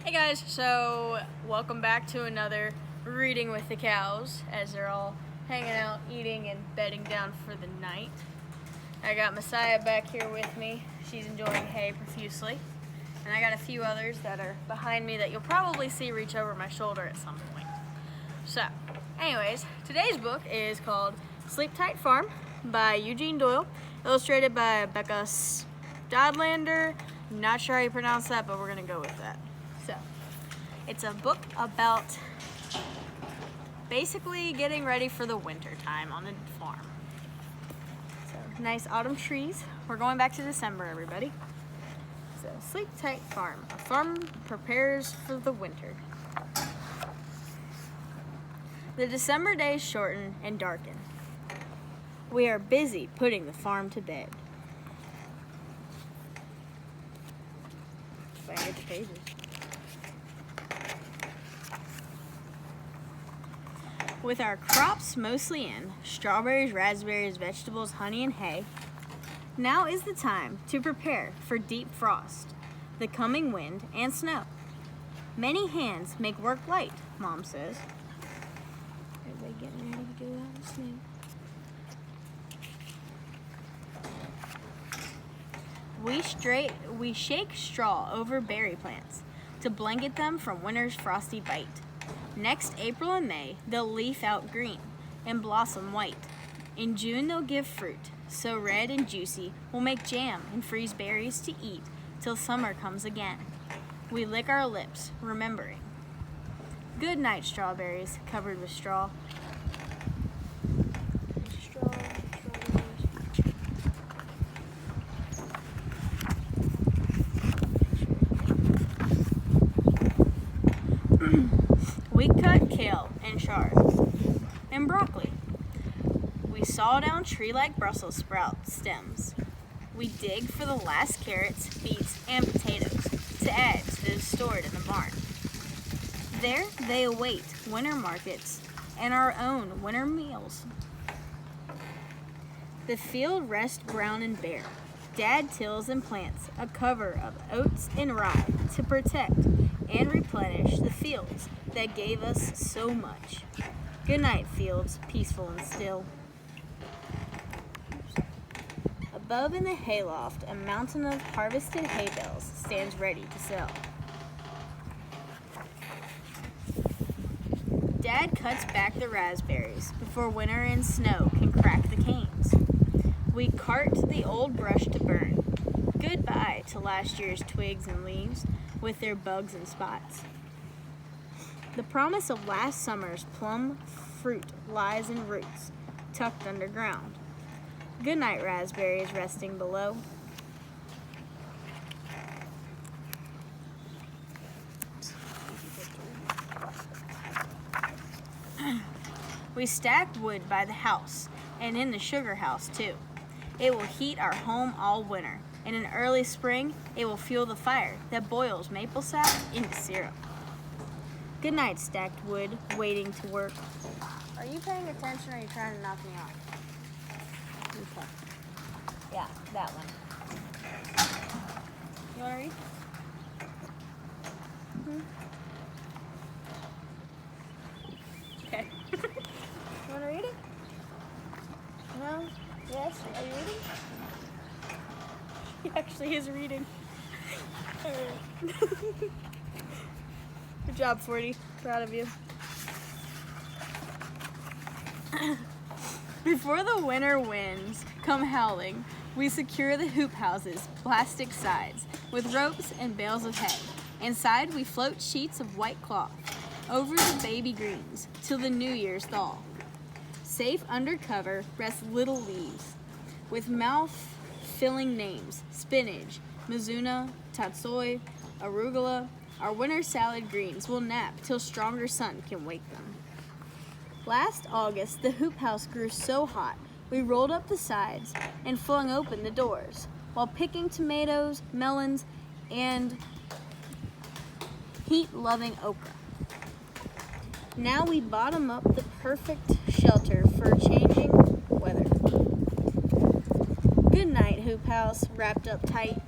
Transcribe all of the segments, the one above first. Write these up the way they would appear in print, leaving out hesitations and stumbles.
Hey guys, so welcome back to another Reading with the Cows as they're all hanging out, eating, and bedding down for the night. I got Messiah back here with me. She's enjoying hay profusely. And I got a few others that are behind me that you'll probably see reach over my shoulder at some point. So, anyways, today's book is called Sleep Tight Farm by Eugene Doyle, illustrated by Becca Stodlander. Not sure how you pronounce that, but we're going to go with that. So, it's a book about basically getting ready for the winter time on the farm. So, nice autumn trees. We're going back to December, everybody. So, Sleep Tight Farm. A farm prepares for the winter. The December days shorten and darken. We are busy putting the farm to bed. If I can get the pages. With our crops mostly in, strawberries, raspberries, vegetables, honey, and hay, now is the time to prepare for deep frost, the coming wind, and snow. Many hands make work light, Mom says. Everybody getting ready to go out in the snow. We shake straw over berry plants to blanket them from winter's frosty bite. Next April and May, they'll leaf out green and blossom white. In June, they'll give fruit, so red and juicy, we'll make jam and freeze berries to eat till summer comes again. We lick our lips, remembering. Good night, strawberries covered with straw. We cut kale and chard and broccoli. We saw down tree-like Brussels sprout stems. We dig for the last carrots, beets, and potatoes to add to those stored in the barn. There they await winter markets and our own winter meals. The field rests brown and bare. Dad tills and plants a cover of oats and rye to protect and replenish the fields that gave us so much. Good night, fields, peaceful and still. Above in the hayloft, a mountain of harvested hay bales stands ready to sell. Dad cuts back the raspberries before winter and snow can crack the canes. We cart the old brush to burn. Goodbye to last year's twigs and leaves with their bugs and spots. The promise of last summer's plum fruit lies in roots tucked underground. Good night, raspberries resting below. We stack wood by the house and in the sugar house too. It will heat our home all winter, and in early spring, it will fuel the fire that boils maple sap into syrup. Good night, stacked wood, waiting to work. Are you paying attention or are you trying to knock me off? Okay. Yeah, that one. You want to read? Okay. You want to read it? No? Yes? Are you reading? He actually is reading. Good job, 40. Proud of you. Before the winter winds come howling, we secure the hoop house's plastic sides with ropes and bales of hay. Inside, we float sheets of white cloth over the baby greens till the New Year's thaw. Safe under cover rest little leaves with mouth-filling names: spinach, mizuna, tatsoi, arugula. Our winter salad greens will nap till stronger sun can wake them. Last August, the hoop house grew so hot, we rolled up the sides and flung open the doors while picking tomatoes, melons, and heat-loving okra. Now we bottom up the perfect shelter for changing weather. Good night, hoop house, wrapped up tight.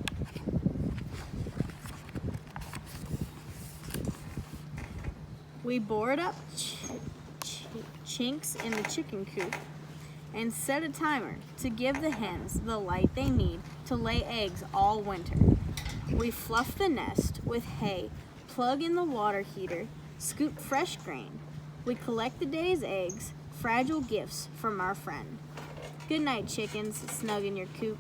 We board up chinks in the chicken coop and set a timer to give the hens the light they need to lay eggs all winter. We fluff the nest with hay, plug in the water heater, scoop fresh grain. We collect the day's eggs, fragile gifts from our friend. Good night, chickens, snug in your coop.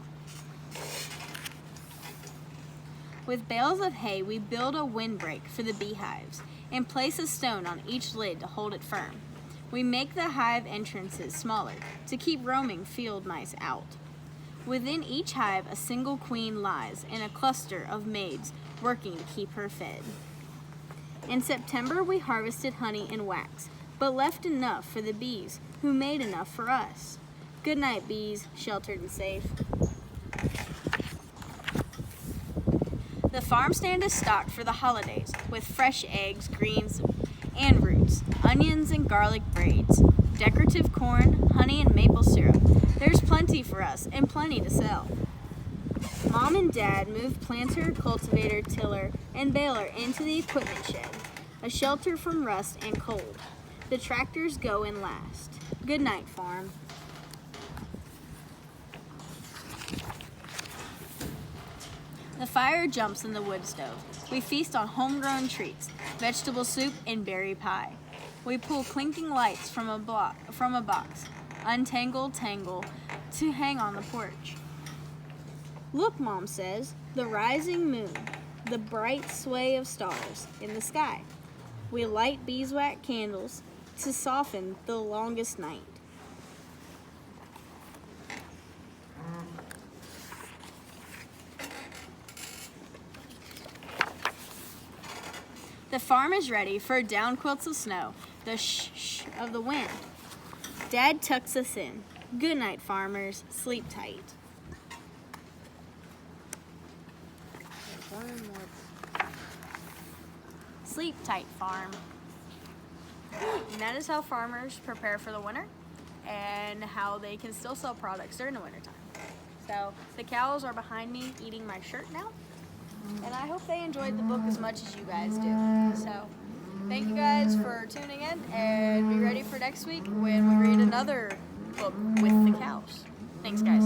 With bales of hay, we build a windbreak for the beehives and place a stone on each lid to hold it firm. We make the hive entrances smaller to keep roaming field mice out. Within each hive, a single queen lies and a cluster of maids working to keep her fed. In September, we harvested honey and wax, but left enough for the bees who made enough for us. Good night, bees, sheltered and safe. The farm stand is stocked for the holidays with fresh eggs, greens, and roots, onions and garlic braids, decorative corn, honey and maple syrup. There's plenty for us and plenty to sell. Mom and Dad moved planter, cultivator, tiller, and baler into the equipment shed, a shelter from rust and cold. The tractors go in last. Good night, farm. The fire jumps in the wood stove. We feast on homegrown treats, vegetable soup, and berry pie. We pull clinking lights from a box, untangle, tangle, to hang on the porch. Look, Mom says, the rising moon, the bright sway of stars in the sky. We light beeswax candles to soften the longest night. The farm is ready for down quilts of snow, the shh of the wind. Dad tucks us in. Good night, farmers. Sleep tight. Sleep tight, farm. And that is how farmers prepare for the winter and how they can still sell products during the wintertime. So the cows are behind me eating my shirt now. And I hope they enjoyed the book as much as you guys do. So, thank you guys for tuning in, and be ready for next week when we read another book with the cows. Thanks, guys.